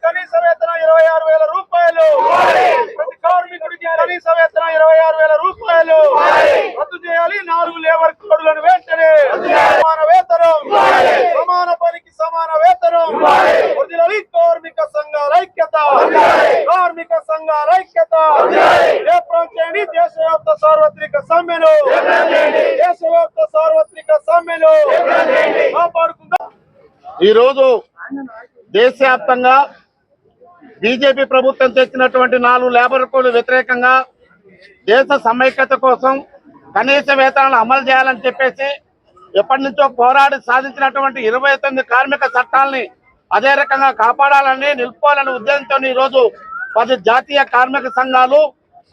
కనీస వేతనం 26,000 రూపాయలు. ప్రతి కార్మికుడికి కనీస వేతనం 26,000 రూపాయలు రద్దు చేయాలి. 4 లేబర్ కోడ్లను వెంటనే సమాన వేతనం, సమాన పనికి సమాన వేతనం. వదిలాలి కార్మిక సంఘాల ఐక్యత, కార్మిక సంఘాల ఐక్యత. ఏప్రిల్ చేయండి దేశవ్యాప్త సార్వత్రిక సమ్మెను, దేశవ్యాప్త సార్వత్రిక సమ్మెను కాపాడుకుందాం. ఈరోజు దేశవ్యాప్తంగా బీజేపీ ప్రభుత్వం తెచ్చినటువంటి 4 లేబర్ కోడ్లు వ్యతిరేకంగా దేశ సమైక్యత కోసం కనీస వేతనాలు అమలు చేయాలని చెప్పేసి ఎప్పటి నుంచో పోరాడి సాధించినటువంటి 29 కార్మిక చట్టాలని అదే రకంగా కాపాడాలని నిలుపుకోవాలనే ఉద్దేశంతో ఈరోజు 10 జాతీయ కార్మిక సంఘాలు,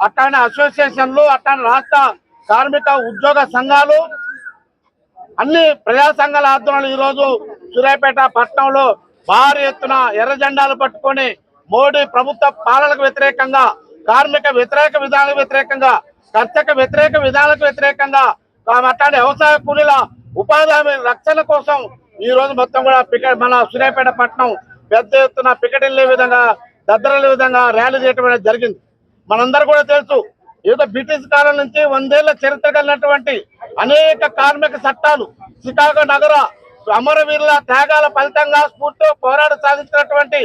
అట్లానే అసోసియేషన్లు, అట్లానే రాష్ట్ర కార్మిక ఉద్యోగ సంఘాలు, అన్ని ప్రజా సంఘాల ఆధ్వర్యంలో ఈరోజు సూర్యాపేట పట్టణంలో భారీ ఎత్తున ఎర్ర జెండాలు పట్టుకొని మోడీ ప్రభుత్వ పాలనకు వ్యతిరేకంగా, కార్మిక వ్యతిరేక విధానాలకు వ్యతిరేకంగా, కర్షక వ్యతిరేక విధానాలకు వ్యతిరేకంగా, అట్లాంటి వ్యవసాయ కూలీల ఉపాధి హామీ రక్షణ కోసం ఈ రోజు మొత్తం కూడా మన సూర్యాపేట పట్టణం పెద్ద ఎత్తున పికెటిల్లే విధంగా, దద్దరలే విధంగా ర్యాలీ చేయడం జరిగింది. మనందరూ కూడా తెలుసు, ఏదో బ్రిటిష్ కాలం నుంచి 100 ఏళ్ల చరిత్ర కలిగినటువంటి అనేక కార్మిక చట్టాలు, చికాగో నగర అమరవీరుల త్యాగాల ఫలితంగా స్ఫూర్తితో పోరాట సాధించినటువంటి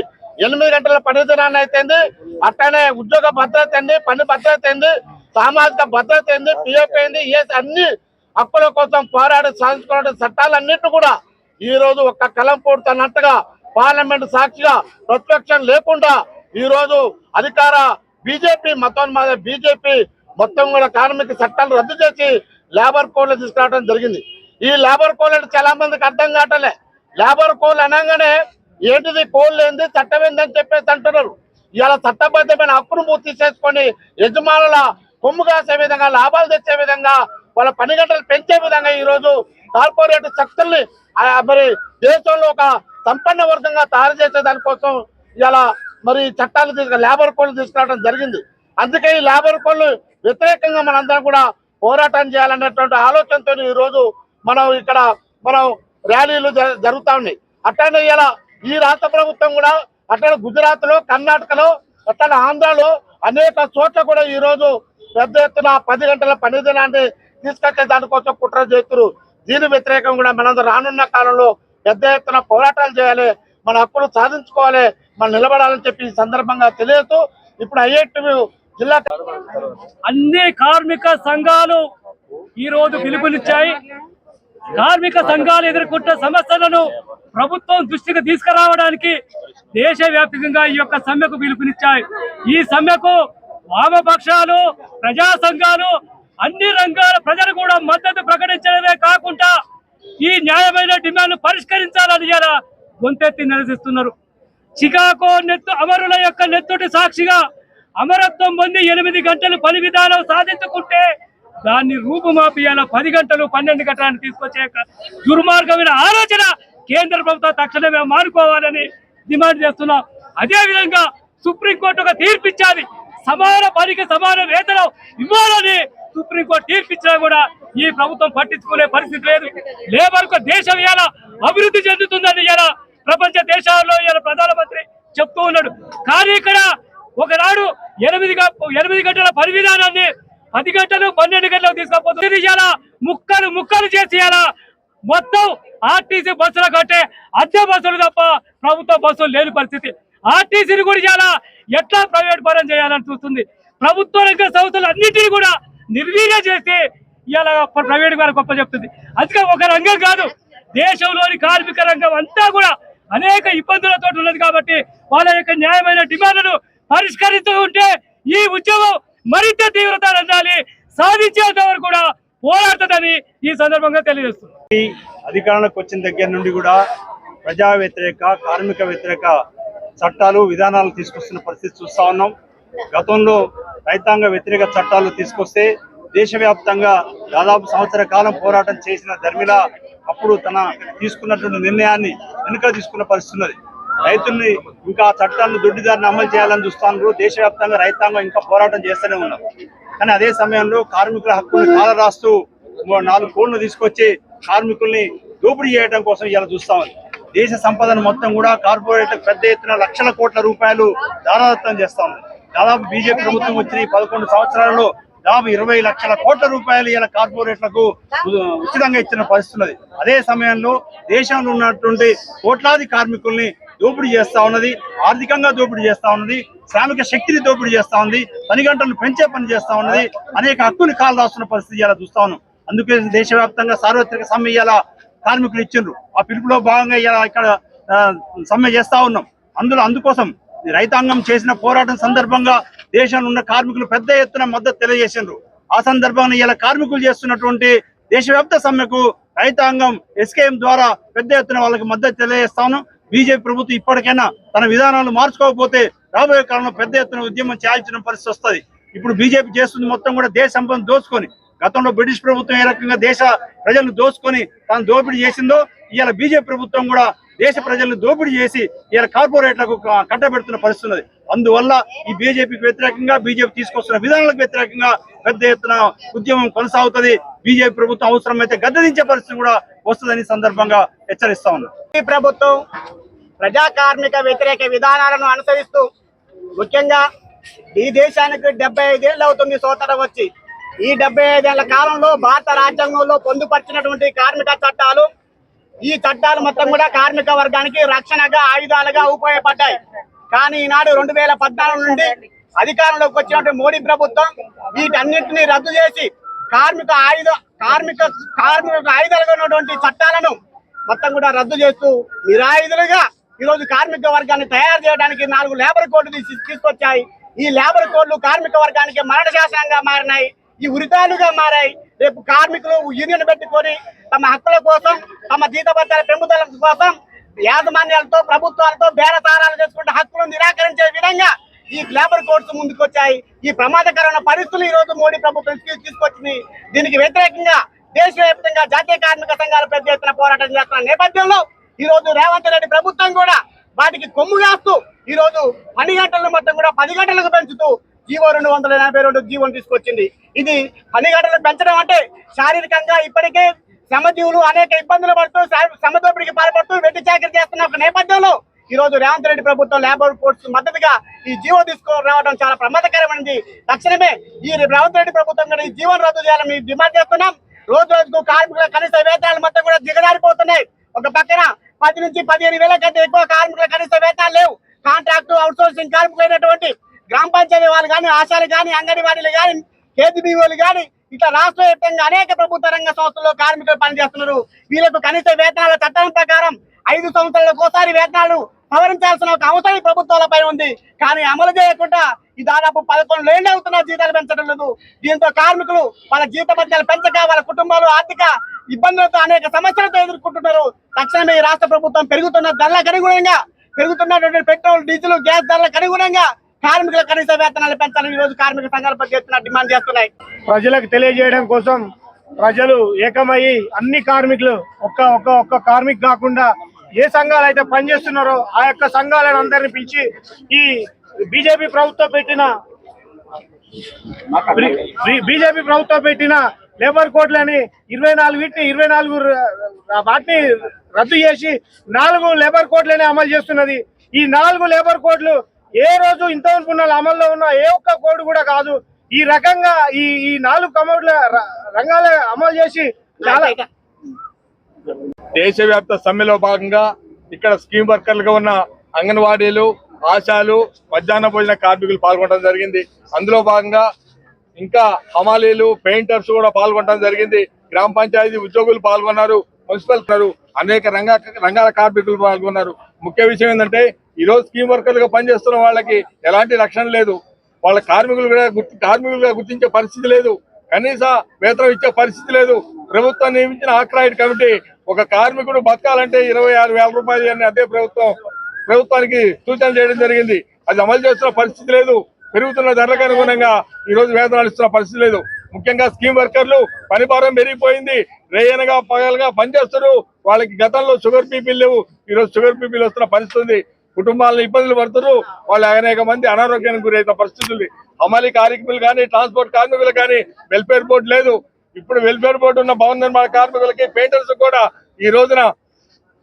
8 గంటల పని దినాన్ని అయితేంది, అట్లనే ఉద్యోగ భద్రత ఏంది, పని భద్రత ఏంది, సామాజిక భద్రత ఏంది, పిఎఫ్ ఏంది, అన్ని హక్కుల కోసం పోరాడి సాధించుకున్న చట్టాలన్నింటినీ కూడా ఈ రోజు ఒక్క కలం పోడుతున్నట్టుగా పార్లమెంట్ సాక్షిగా ప్రతిపక్షం లేకుండా ఈ రోజు అధికార బీజేపీ బీజేపీ మొత్తం కూడా కార్మిక చట్టాలు రద్దు చేసి లేబర్ కోడ్లు తీసుకురావడం జరిగింది. ఈ లేబర్ కోడ్ అంటే చాలా మందికి అర్థం కావట్లే. లేబర్ కోడ్ అనగానే ఏంటిది, కోళ్ళు ఏంది, చట్టం ఏందని చెప్పేసి అంటున్నారు. ఇలా చట్టబద్ధమైన హక్కును పూర్తి చేసుకొని యజమానుల కొమ్ము కాసే విధంగా, లాభాలు తెచ్చే విధంగా, వాళ్ళ పని గంటలు పెంచే విధంగా ఈ రోజు కార్పొరేట్ శక్తుల్ని మరి దేశంలో ఒక సంపన్న వర్గంగా తయారు చేసే దానికోసం ఇలా మరి చట్టాలు లేబర్ కోడ్లు తీసుకురావడం జరిగింది. అందుకే ఈ లేబర్ కోడ్లు వ్యతిరేకంగా మనందరం కూడా పోరాటం చేయాలనేటువంటి ఆలోచనతో ఈ రోజు మనం ర్యాలీలు జరుగుతా ఉన్నాయి. అట్లనే ఇలా ఈ రాష్ట్ర ప్రభుత్వం కూడా అట్లనే గుజరాత్ లో, కర్ణాటకలో, అట్లనే ఆంధ్రాలో అనేక చోట్ల కూడా ఈ రోజు పెద్ద ఎత్తున 10 గంటల పని దినాన్ని తీసుకొచ్చే దానికోసం కుట్ర చేస్తున్నారు. దీని వ్యతిరేకం కూడా మనందరూ రానున్న కాలంలో పెద్ద ఎత్తున పోరాటాలు చేయాలి, మన హక్కులు సాధించుకోవాలి, మనం నిలబడాలని చెప్పి ఈ సందర్భంగా తెలియజేస్తూ ఇప్పుడు ఐఐటి జిల్లా అన్ని కార్మిక సంఘాలు ఈ రోజు పిలుపునిచ్చాయి. కార్మిక సంఘాలు ఎదుర్కొంటున్న సమస్యలను ప్రభుత్వం దృష్టికి తీసుకురావడానికి దేశవ్యాప్తంగా ఈ యొక్క సమ్మెకు పిలుపునిచ్చాయి. ఈ సమ్మెకు వామపక్షాలు, ప్రజా సంఘాలు, అన్ని రంగాల ప్రజలు కూడా మద్దతు ప్రకటించడమే కాకుండా ఈ న్యాయమైన డిమాండ్ పరిష్కరించాలని ఇలా గొంతెత్తి నిలదీస్తున్నారు. చికాగో అమరుల యొక్క నెత్తుటి సాక్షిగా అమరత్వం పొంది 8 గంటలు పని విధానం సాధించుకుంటే దాన్ని రూపుమాపియాల 10 గంటలు 12 గంటలను తీసుకొచ్చే దుర్మార్గమైన ఆలోచన కేంద్ర ప్రభుత్వం తక్షణమే మానుకోవాలని డిమాండ్ చేస్తున్నాం. అదేవిధంగా సుప్రీంకోర్టు ఒక తీర్పిచ్చాలి, సమాన పనికి సమాన వేతనం ఇవ్వాలని సుప్రీంకోర్టు తీర్పిచ్చినా కూడా ఈ ప్రభుత్వం పట్టించుకునే పరిస్థితి లేదు. లేబర్ కు దేశం ఇలా అభివృద్ధి చెందుతుందని ఇలా ప్రపంచ దేశాల్లో ఇలా ప్రధానమంత్రి చెప్తూ ఉన్నాడు. కానీ ఇక్కడ ఒకనాడు 8 గంటల పని విధానాన్ని 10 గంటలు 12 గంటలకు తీసుకపోతుంది. ముక్కలు ముక్కలు చేసి మొత్తం ఆర్టీసీ బస్సులు కట్టే అద్దె బస్సులు తప్ప ప్రభుత్వ బస్సులు లేని పరిస్థితి. ఆర్టీసీని కూడా చాలా ఎట్లా ప్రైవేట్ పరం చేయాలని చూస్తుంది. ప్రభుత్వ రంగ సంస్థలు అన్నింటినీ కూడా నిర్వీర్యం చేసి ఇలా ప్రైవేట్ వారికి గొప్ప చెప్తుంది. అందుకే ఒక రంగం కాదు, దేశంలోని కార్మిక రంగం అంతా కూడా అనేక ఇబ్బందులతో ఉన్నది. కాబట్టి వాళ్ళ యొక్క న్యాయమైన డిమాండ్లను పరిష్కరిస్తూ ఉంటే ఈ ఉద్యమం మరింత తీవ్రత చెందాలి, సాధించేంత వరకు కూడా పోరాడుతుందని ఈ సందర్భంగా తెలియజేస్తుంది. అధికారంలోకి వచ్చిన దగ్గర నుండి కూడా ప్రజా వ్యతిరేక కార్మిక వ్యతిరేక చట్టాలు విధానాలు తీసుకొస్తున్న పరిస్థితి చూస్తా ఉన్నాం. గతంలో రైతాంగ వ్యతిరేక చట్టాలు తీసుకొస్తే దేశవ్యాప్తంగా దాదాపు సంవత్సర కాలం పోరాటం చేసిన ధర్మిల అప్పుడు తన తీసుకున్నటువంటి నిర్ణయాన్ని వెనుక తీసుకున్న పరిస్థితి ఉన్నది. రైతుల్ని ఇంకా చట్టాలను దొడ్డిదారిని అమలు చేయాలని చూస్తున్నారు. దేశవ్యాప్తంగా రైతాంగం ఇంకా పోరాటం చేస్తూనే ఉన్నారు. కానీ అదే సమయంలో కార్మికుల హక్కుల్ని కాలరాస్తూ 4 కోళ్లు తీసుకొచ్చి కార్మికుల్ని దోపిడీ చేయడం కోసం ఇలా చూస్తామని దేశ సంపదను మొత్తం కూడా కార్పొరేట్లకు పెద్ద ఎత్తున లక్షల కోట్ల రూపాయలు దారాదత్తం చేస్తా ఉంది. దాదాపు బీజేపీ ప్రభుత్వం వచ్చిన 11 సంవత్సరాలలో దాదాపు 20 లక్షల కోట్ల రూపాయలు ఇలా కార్పొరేట్లకు ఉచితంగా ఇచ్చిన పరిస్థితి ఉన్నది. అదే సమయంలో దేశంలో ఉన్నటువంటి కోట్లాది కార్మికుల్ని దోపిడీ చేస్తా ఉన్నది, ఆర్థికంగా దోపిడీ చేస్తా ఉన్నది, శ్రామిక శక్తిని దోపిడీ చేస్తా ఉంది, పని గంటలను పెంచే పని చేస్తా ఉన్నది, అనేక హక్కుని కాలు రాస్తున్న పరిస్థితి ఇలా చూస్తా ఉన్నాం. అందుకే దేశవ్యాప్తంగా సార్వత్రిక సమ్మె ఇలా కార్మికులు ఇచ్చిండ్రు. ఆ పిలుపులో భాగంగా ఇలా ఇక్కడ సమ్మె చేస్తా ఉన్నాం. అందుకోసం రైతాంగం చేసిన పోరాటం సందర్భంగా దేశంలో ఉన్న కార్మికులు పెద్ద ఎత్తున మద్దతు తెలియజేసిండ్రు. ఆ సందర్భంగా ఇలా కార్మికులు చేస్తున్నటువంటి దేశవ్యాప్త సమ్మెకు రైతాంగం ఎస్కేఎం ద్వారా పెద్ద ఎత్తున వాళ్ళకి మద్దతు తెలియజేస్తాను. బీజేపీ ప్రభుత్వం ఇప్పటికైనా తన విధానాలు మార్చుకోకపోతే రాబోయే కాలంలో పెద్ద ఎత్తున ఉద్యమం చేయాల్సిన పరిస్థితి వస్తుంది. ఇప్పుడు బీజేపీ చేస్తుంది మొత్తం కూడా దేశ సంపదను దోచుకొని, గతంలో బ్రిటిష్ ప్రభుత్వం ఏ రకంగా దేశ ప్రజలను దోచుకొని తాను దోపిడీ చేసిందో ఇవాళ బీజేపీ ప్రభుత్వం కూడా దేశ ప్రజలను దోపిడీ చేసి ఇవాళ కార్పొరేట్లకు కట్టబెడుతున్న పరిస్థితి ఉన్నది. అందువల్ల ఈ బీజేపీకి వ్యతిరేకంగా బీజేపీ తీసుకొస్తున్న విధానాలకు వ్యతిరేకంగా పెద్ద ఎత్తున ఉద్యమం కొనసాగుతుంది. బీజేపీ ప్రభుత్వం అవసరమైతే గద్దెదించే పరిస్థితి కూడా వస్తుందని సందర్భంగా హెచ్చరిస్తా ఉన్నాం. ఈ ప్రభుత్వం ప్రజా కార్మిక వ్యతిరేక విధానాలను అనుసరిస్తూ ముఖ్యంగా ఈ దేశానికి 75 ఏళ్ళు అవుతుంది స్వతంత్రం వచ్చి. ఈ 75 ఏళ్ల కాలంలో భారత రాజ్యాంగంలో పొందుపరిచినటువంటి కార్మిక చట్టాలు, ఈ చట్టాలు మొత్తం కూడా కార్మిక వర్గానికి రక్షణగా ఆయుధాలుగా ఉపయోగపడ్డాయి. కానీ ఈనాడు 2014 నుండి అధికారంలోకి వచ్చినటువంటి మోడీ ప్రభుత్వం వీటన్నింటినీ రద్దు చేసి కార్మిక ఆయుధాలుగా ఉన్నటువంటి చట్టాలను మొత్తం కూడా రద్దు చేస్తూ నిరాయుధులుగా ఈరోజు కార్మిక వర్గాన్ని తయారు చేయడానికి 4 లేబర్ కోడ్లు తీసుకొచ్చాయి. ఈ లేబర్ కోడ్లు కార్మిక వర్గానికి మరణ శాసనంగా మారినాయి, ఈ ఉరితాలుగా మారాయి. రేపు కార్మికులు యూనియన్ పెట్టుకొని తమ హక్కుల కోసం, తమ జీతభత్యాల పెంపుదల కోసం యాజమాన్యాలతో ప్రభుత్వాలతో బేరసారాలు చేసుకుంటే హక్కులను నిరాకరించే విధంగా ఈ లేబర్ కోడ్స్ ముందుకొచ్చాయి. ఈ ప్రమాదకరమైన పరిస్థితులు ఈ రోజు మోడీ ప్రభుత్వం తీసుకొచ్చింది. దీనికి వ్యతిరేకంగా దేశవ్యాప్తంగా జాతీయ కార్మిక సంఘాలు పెద్ద ఎత్తున పోరాటం చేస్తున్న నేపథ్యంలో ఈ రోజు రేవంత్ రెడ్డి ప్రభుత్వం కూడా వాటికి కొమ్ము వేస్తూ ఈ రోజు 10 గంటలను మొత్తం కూడా 10 గంటలకు పెంచుతూ జీవో 282 జీవోను తీసుకొచ్చింది. ఇది 10 గంటలు పెంచడం అంటే శారీరకంగా ఇప్పటికే శ్రమజీవులు అనేక ఇబ్బందులు పడుతూ శ్రమదోపిడికి పాల్పడుతూ వెట్టి చాకరీ చేస్తున్న ఒక నేపథ్యంలో ఈ రోజు రేవంత్ రెడ్డి ప్రభుత్వం లేబర్ కోడ్స్ మద్దతుగా ఈ జీవో తీసుకురావడం చాలా ప్రమాదకరమైనది. తక్షణమే ఈ రేవంత్ రెడ్డి ప్రభుత్వం కూడా ఈ జీవోను రద్దు చేయాలని మేము డిమాండ్ చేస్తున్నాం. రోజు రోజుకు కార్మికుల కనీస వేతనాలు మొత్తం కూడా దిగజారిపోతున్నాయి. ఒక పక్కన 10 నుంచి 15 వేల కంటే ఎక్కువ కార్మికుల కనీస వేతనాలు లేవు. కాంట్రాక్టు అవుట్సోర్సింగ్ కార్మికులైనటువంటి గ్రామ పంచాయతీ వాళ్ళు కానీ, ఆశాలు కానీ, అంగన్వాడీలు కానీ, కేజీబీఓలు కానీ ఇట్లా రాష్ట్ర వ్యాప్తంగా అనేక ప్రభుత్వ రంగ సంస్థల్లో కార్మికులు పనిచేస్తున్నారు. వీళ్ళకు కనీస వేతనాల చట్టం ప్రకారం 5 సంవత్సరాలకు ఒకసారి వేతనాలు సవరించాల్సిన ఒక అవసరం ప్రభుత్వాలపై ఉంది. కానీ అమలు చేయకుండా ఈ దాదాపు 11 ఏళ్ళు అవుతున్న జీతాలు పెంచడం లేదు. దీంతో కార్మికులు వాళ్ళ జీతభత్యాలు పెంచక వాళ్ళ కుటుంబాలు ఆర్థిక ఇబ్బందులతో అనేక సమస్యలతో ఎదుర్కొంటున్నారు. తక్షణమే ఈ రాష్ట్ర ప్రభుత్వం పెరుగుతున్న ధరలకు అనుగుణంగా, పెరుగుతున్నటువంటి పెట్రోల్, డీజిల్, గ్యాస్ ధరలకు అనుగుణంగా కార్మికుల కనీస వేతనాలు పెంచాలని ఈ రోజు కార్మిక సంఘాలు పెద్ద ఎత్తున డిమాండ్ చేస్తున్నాయి. ప్రజలకు తెలియజేయడం కోసం ప్రజలు ఏకమయ్యి అన్ని కార్మికులు ఒక్క కార్మికు కాకుండా ఏ సంఘాలు అయితే పనిచేస్తున్నారో ఆ యొక్క సంఘాలను అందరిని పిలిచి ఈ బీజేపీ ప్రభుత్వం పెట్టిన లేబర్ కోడ్లని 24 వాటిని రద్దు చేసి 4 లేబర్ కోడ్లని అమలు చేస్తున్నది. ఈ 4 లేబర్ కోడ్లు ఏ రోజు ఇంతవరకు ఉన్న అమల్లో ఉన్న ఏ ఒక్క కోడ్ కూడా కాదు. ఈ రకంగా ఈ 4 కమోడ్ల రంగాలు అమలు చేసి చాలా దేశవ్యాప్త సమ్మెలో భాగంగా ఇక్కడ స్కీమ్ వర్కర్లుగా ఉన్న అంగన్వాడీలు, ఆశాలు, మధ్యాహ్న భోజన కార్మికులు పాల్గొనడం జరిగింది. అందులో భాగంగా ఇంకా హమాలీలు, పెయింటర్స్ కూడా పాల్గొనడం జరిగింది. గ్రామ పంచాయతీ ఉద్యోగులు పాల్గొన్నారు, మున్సిపల్ అనేక రంగాల కార్మికులు పాల్గొన్నారు. ముఖ్య విషయం ఏంటంటే ఈ రోజు స్కీమ్ వర్కర్లుగా పనిచేస్తున్న వాళ్ళకి ఎలాంటి రక్షణ లేదు. వాళ్ళ కార్మికులుగా గుర్తించే పరిస్థితి లేదు. కనీస వేతనం ఇచ్చే పరిస్థితి లేదు. ప్రభుత్వం నియమించిన ఆక్రాయిడ్ కమిటీ ఒక కార్మికుడు బతకాలంటే 26,000 రూపాయలు అని అదే ప్రభుత్వానికి సూచన చేయడం జరిగింది. అది అమలు చేస్తున్న పరిస్థితి లేదు. పెరుగుతున్న ధరలకు అనుగుణంగా ఈ రోజు వేతనాలు ఇస్తున్న పరిస్థితి లేదు. ముఖ్యంగా స్కీమ్ వర్కర్లు పని భారం పెరిగిపోయింది. రేయనగా పగలుగా పనిచేస్తారు. వాళ్ళకి గతంలో షుగర్ బీపీలు లేవు, ఈ రోజు షుగర్ బీపీలు వస్తున్న పరిస్థితి ఉంది. కుటుంబాలను ఇబ్బందులు పడుతున్నారు. వాళ్ళు అనేక మంది అనారోగ్యానికి గురైన పరిస్థితి ఉంది. అమలు కార్మికులు కానీ, ట్రాన్స్పోర్ట్ కార్మికులు కానీ వెల్ఫేర్ బోర్డు లేదు. ఇప్పుడు వెల్ఫేర్ బోర్డు ఉన్న భవన నిర్మాణ కార్మికులకి, పెయింటర్స్ కూడా ఈ రోజున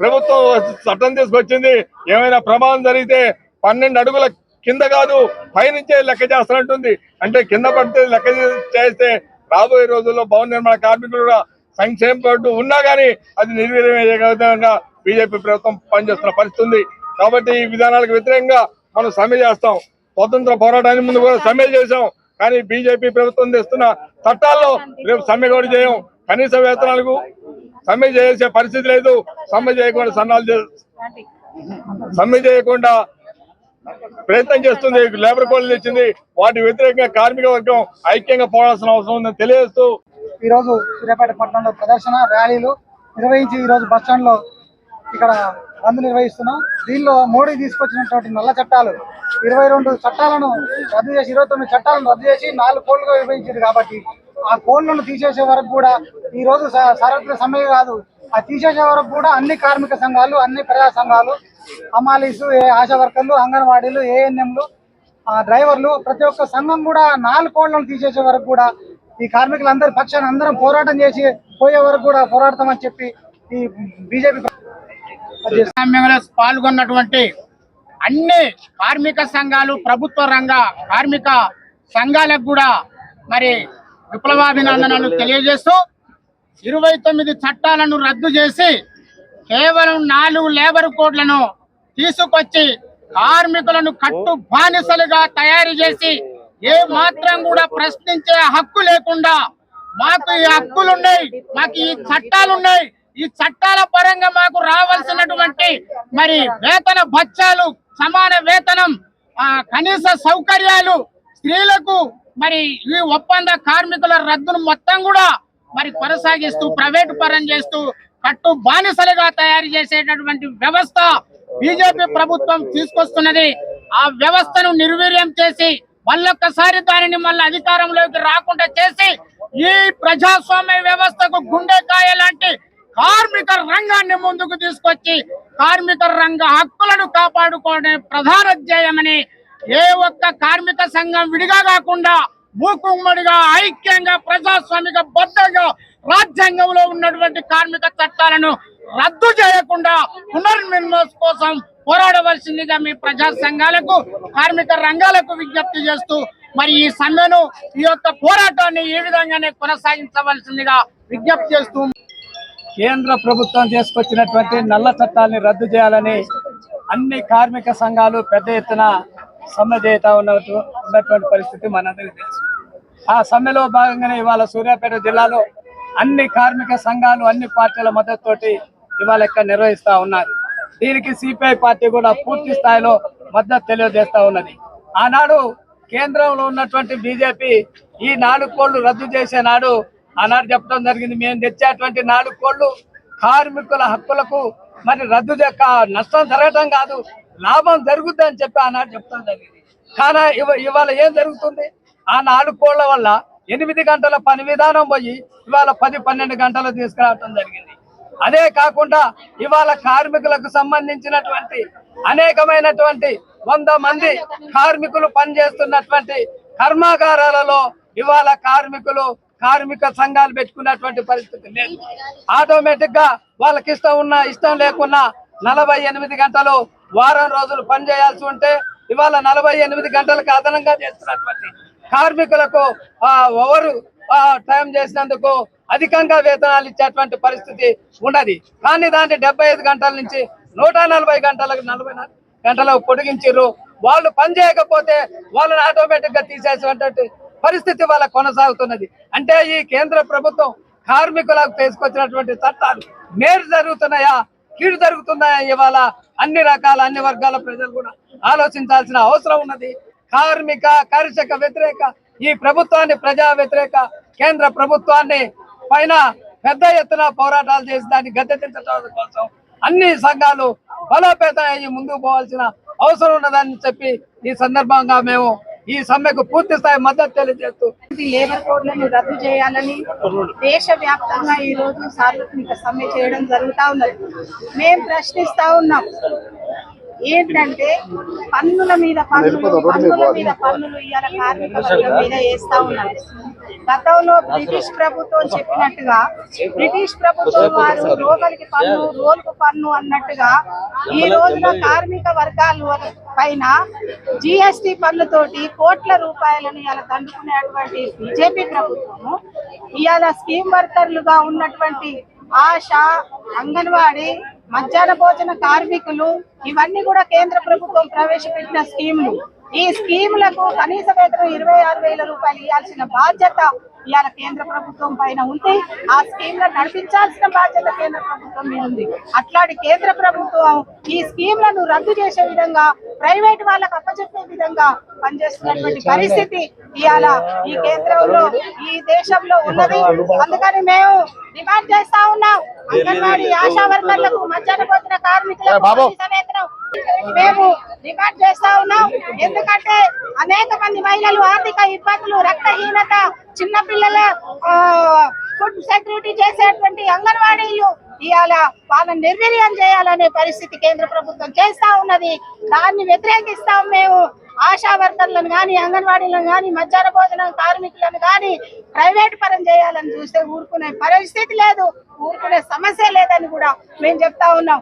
ప్రభుత్వం చట్టం తీసుకొచ్చింది. ఏమైనా ప్రమాదం జరిగితే 12 అడుగుల కింద కాదు పైనుంచే లెక్క చేస్తానంటుంది. అంటే కింద పడితే లెక్క చేస్తే రాబోయే రోజుల్లో భవన నిర్మాణ కార్మికులు కూడా సంక్షేమ బోర్డు ఉన్నా కానీ అది నిర్వీర్యమయ్యే విధంగా బీజేపీ ప్రభుత్వం పనిచేస్తున్న పరిస్థితి ఉంది. కాబట్టి ఈ విధానాలకు వ్యతిరేకంగా మనం సమ్మె చేస్తాం. స్వతంత్ర పోరాటానికి ముందు కూడా సమ్మె చేశాం. కానీ బీజేపీ ప్రభుత్వం తెస్తున్న చట్టాల్లో రేపు సమ్మె కూడా చేయం. కనీస వేతనాలకు సమ్మె చేసే పరిస్థితి లేదు. సమ్మె చేయకుండా ప్రయత్నం చేస్తుంది. లేబర్ కోడ్లు తెచ్చింది. వాటి వ్యతిరేకంగా కార్మిక వర్గం ఐక్యంగా పోవాల్సిన అవసరం ఉందని తెలియజేస్తూ ఈ రోజు సూర్యాపేట పట్టణంలో ప్రదర్శన ర్యాలీలు నిర్వహించి ఈ రోజు బస్టాండ్ లో ఇక్కడ బంద్ నిర్వహిస్తున్నాం. దీనిలో మోడీ తీసుకొచ్చినటువంటి నల్ల చట్టాలు 22 చట్టాలను రద్దు చేసి 29 చట్టాలను రద్దు చేసి 4 కోళ్లుగా విభజించారు. కాబట్టి ఆ కోళ్లను తీసేసే వరకు కూడా ఈ రోజు సార్వత్రిక సమ్మె కాదు, ఆ తీసేసే వరకు కూడా అన్ని కార్మిక సంఘాలు, అన్ని ప్రజా సంఘాలు, హమాలీసు, ఆశా వర్కర్లు, అంగన్వాడీలు, ఏఎన్ఎంలు, డ్రైవర్లు, ప్రతి ఒక్క సంఘం కూడా 4 కోళ్లను తీసేసే వరకు కూడా ఈ కార్మికులందరి పక్షాన్ని అందరం పోరాటం చేసి పోయే వరకు కూడా పోరాడతామని చెప్పి ఈ బీజేపీ సమ్మెలో పాల్గొన్నటువంటి అన్ని కార్మిక సంఘాలు, ప్రభుత్వ రంగ కార్మిక సంఘాలకు కూడా మరి విప్లవాభినందనలు తెలియజేస్తూ 29 చట్టాలను రద్దు చేసి కేవలం 4 లేబర్ కోడ్లను తీసుకొచ్చి కార్మికులను కట్టు బానిసలుగా తయారు చేసి ఏ మాత్రం కూడా ప్రశ్నించే హక్కు లేకుండా మాకు ఈ హక్కులున్నాయి, మాకు ఈ చట్టాలున్నాయి, ఈ చట్టాల పరంగా మాకు రావాల్సినటువంటి మరి వేతన భత్యాలు, సమాన వేతనం, కనీస సౌకర్యాలు, స్త్రీలకు మరి ఈ ఒప్పంద కార్మికుల రద్దును మొత్తం కూడా మరి కొనసాగిస్తూ ప్రైవేటు పరం చేస్తూ కట్టు బానిసలుగా తయారు చేసేటటువంటి వ్యవస్థ బీజేపీ ప్రభుత్వం తీసుకొస్తున్నది. ఆ వ్యవస్థను నిర్వీర్యం చేసి మళ్ళొక్కసారి దానిని మళ్ళీ అధికారంలోకి రాకుండా చేసి ఈ ప్రజాస్వామ్య వ్యవస్థకు గుండెకాయ లాంటి కార్మిక రంగాన్ని ముందుకు తీసుకొచ్చి కార్మిక రంగ హక్కులను కాపాడుకోవడం ప్రధాన ధ్యేయమని ఏ ఒక్క కార్మిక సంఘం విడిగా కాకుండా మూకుమ్మడిగా ఐక్యంగా ప్రజాస్వామిక బద్ధంగా రాజ్యాంగంలో ఉన్నటువంటి కార్మిక చట్టాలను రద్దు చేయకుండా పునర్నిర్మాణం కోసం పోరాడవలసిందిగా మీ ప్రజా సంఘాలకు, కార్మిక రంగాలకు విజ్ఞప్తి చేస్తూ మరి ఈ సమ్మెను, ఈ యొక్క పోరాటాన్ని ఈ విధంగానే కొనసాగించవలసిందిగా విజ్ఞప్తి చేస్తూ కేంద్ర ప్రభుత్వం తీసుకొచ్చినటువంటి నల్ల చట్టాలని రద్దు చేయాలని అన్ని కార్మిక సంఘాలు పెద్ద ఎత్తున సమ్మె చేస్తా ఉన్నటువంటి పరిస్థితి మనందరికీ తెలుసు. ఆ సమ్మెలో భాగంగానే ఇవాళ సూర్యాపేట జిల్లాలో అన్ని కార్మిక సంఘాలు, అన్ని పార్టీల మద్దతుతోటి ఇవాళ ఇక్కడ నిర్వహిస్తా ఉన్నారు. దీనికి సిపిఐ పార్టీ కూడా పూర్తి స్థాయిలో మద్దతు తెలియజేస్తా ఉన్నది. ఆనాడు కేంద్రంలో ఉన్నటువంటి బీజేపీ ఈ 4 కోళ్లు రద్దు చేసే నాడు ఆనాడు చెప్పడం జరిగింది, మేము తెచ్చేటువంటి 4 కోళ్లు కార్మికుల హక్కులకు మరి రద్దు నష్టం జరగటం కాదు, లాభం జరుగుద్ది అని చెప్పి ఆనాడు చెప్పడం జరిగింది. కానీ ఇవాళ ఏం జరుగుతుంది? ఆ 4 కోళ్ల వల్ల 8 గంటల పని విధానం పోయి ఇవాళ 10-12 గంటలు తీసుకురావటం జరిగింది. అదే కాకుండా ఇవాళ కార్మికులకు సంబంధించినటువంటి అనేకమైనటువంటి 100 మంది కార్మికులు పనిచేస్తున్నటువంటి కర్మాగారాలలో ఇవాళ కార్మిక సంఘాలు పెట్టుకున్నటువంటి పరిస్థితి లేదు. ఆటోమేటిక్ గా వాళ్ళకి ఇష్టం లేకున్నా 48 గంటలు వారం రోజులు పని చేయాల్సి ఉంటే ఇవాళ 48 గంటలకు అదనంగా చేస్తున్నటువంటి కార్మికులకు ఓవర్ టైం చేసినందుకు అధికంగా వేతనాలు ఇచ్చేటువంటి పరిస్థితి ఉన్నది. కానీ దాన్ని 75 గంటల నుంచి 140 గంటలకు 40 గంటలకు పొడిగించారు. వాళ్ళు పని చేయకపోతే వాళ్ళని ఆటోమేటిక్ గా తీసేసేటువంటి పరిస్థితి వాళ్ళకు కొనసాగుతున్నది. అంటే ఈ కేంద్ర ప్రభుత్వం కార్మికులకు తీసుకొచ్చినటువంటి చట్టాలు మేలు జరుగుతున్నాయా, కీడు జరుగుతున్నాయా, ఇవాళ అన్ని వర్గాల ప్రజలు కూడా ఆలోచించాల్సిన అవసరం ఉన్నది. కార్మిక కర్షక వ్యతిరేక ఈ ప్రభుత్వాన్ని, ప్రజా వ్యతిరేక కేంద్ర ప్రభుత్వాన్ని పైన పెద్ద ఎత్తున పోరాటాలు చేసి దాన్ని గద్దెదించడం కోసం అన్ని సంఘాలు బలోపేతం అయ్యి ముందుకు పోవాల్సిన అవసరం ఉన్నదని చెప్పి ఈ సందర్భంగా మేము ఈ సమ్మెకు పూర్తి స్థాయి మద్దతు తెలియజేస్తూ లేబర్ కోడ్లను రద్దు చేయాలని దేశవ్యాప్తంగా ఈ రోజు సార్వత్రిక సమ్మె చేయడం జరుగుతా ఉన్నది. మేము ప్రశ్నిస్తా ఉన్నాం, ఏంటంటే పన్నుల మీద పన్నులు ఇవాళ కార్మిక వర్గం మీద వేస్తా ఉన్నారు. గతంలో బ్రిటిష్ ప్రభుత్వం చెప్పినట్టుగా బ్రిటిష్ ప్రభుత్వం వారు రోగలికి పన్ను రోలుకు పన్ను అన్నట్టుగా ఈ రోజున కార్మిక వర్గాల పైన జిఎస్టి పన్నుతోటి కోట్ల రూపాయలను ఇవాళ దండుకునేటువంటి బీజేపీ ప్రభుత్వము ఇవాళ స్కీమ్ వర్కర్లుగా ఉన్నటువంటి ఆశా, అంగన్వాడీ, మధ్యాహ్న భోజన కార్మికులు ఇవన్నీ కూడా కేంద్ర ప్రభుత్వం ప్రవేశపెట్టిన స్కీములు. ఈ స్కీములకు కనీస వేతనం 26,000 రూపాయలు ఇవ్వాల్సిన బాధ్యత ఇవాళ కేంద్ర ప్రభుత్వం పైన ఉంది. ఆ స్కీమ్లను నడిపించాల్సిన బాధ్యత కేంద్ర ప్రభుత్వం మీద ఉంది. అట్లాంటి కేంద్ర ప్రభుత్వం ఈ స్కీమ్లను రద్దు చేసే విధంగా, ప్రైవేట్ వాళ్ళకు అప్పచెప్పే విధంగా పనిచేస్తున్నటువంటి పరిస్థితి ఇవాళ ఈ కేంద్రంలో, ఈ దేశంలో ఉన్నది. అందుకని మేము డిమాండ్ చేస్తా ఉన్నాం, అంగన్వాడీ ఆశా వర్కర్లకు, మధ్యాహ్న భోజన కార్మికులకు కనీస వేతనం మేము డిమాండ్ చేస్తా ఉన్నాం. ఎందుకంటే అనేక మంది మహిళలు ఆర్థిక ఇబ్బందులు, రక్తహీనత, చిన్నపిల్లల ఫుడ్ సెక్యూరిటీ చేసేటువంటి అంగన్వాడీలు ఇవాళ వాళ్ళని నిర్వీర్యం చేయాలనే పరిస్థితి కేంద్ర ప్రభుత్వం చేస్తా ఉన్నది. దాన్ని వ్యతిరేకిస్తాం మేము. ఆశా వర్కర్లను కానీ, అంగన్వాడీలను కానీ, మధ్యాహ్న భోజన కార్మికులను కానీ ప్రైవేట్ పరం చేయాలని చూస్తే ఊరుకునే పరిస్థితి లేదు, ఊరుకునే సమస్య లేదని కూడా మేము చెప్తా ఉన్నాం.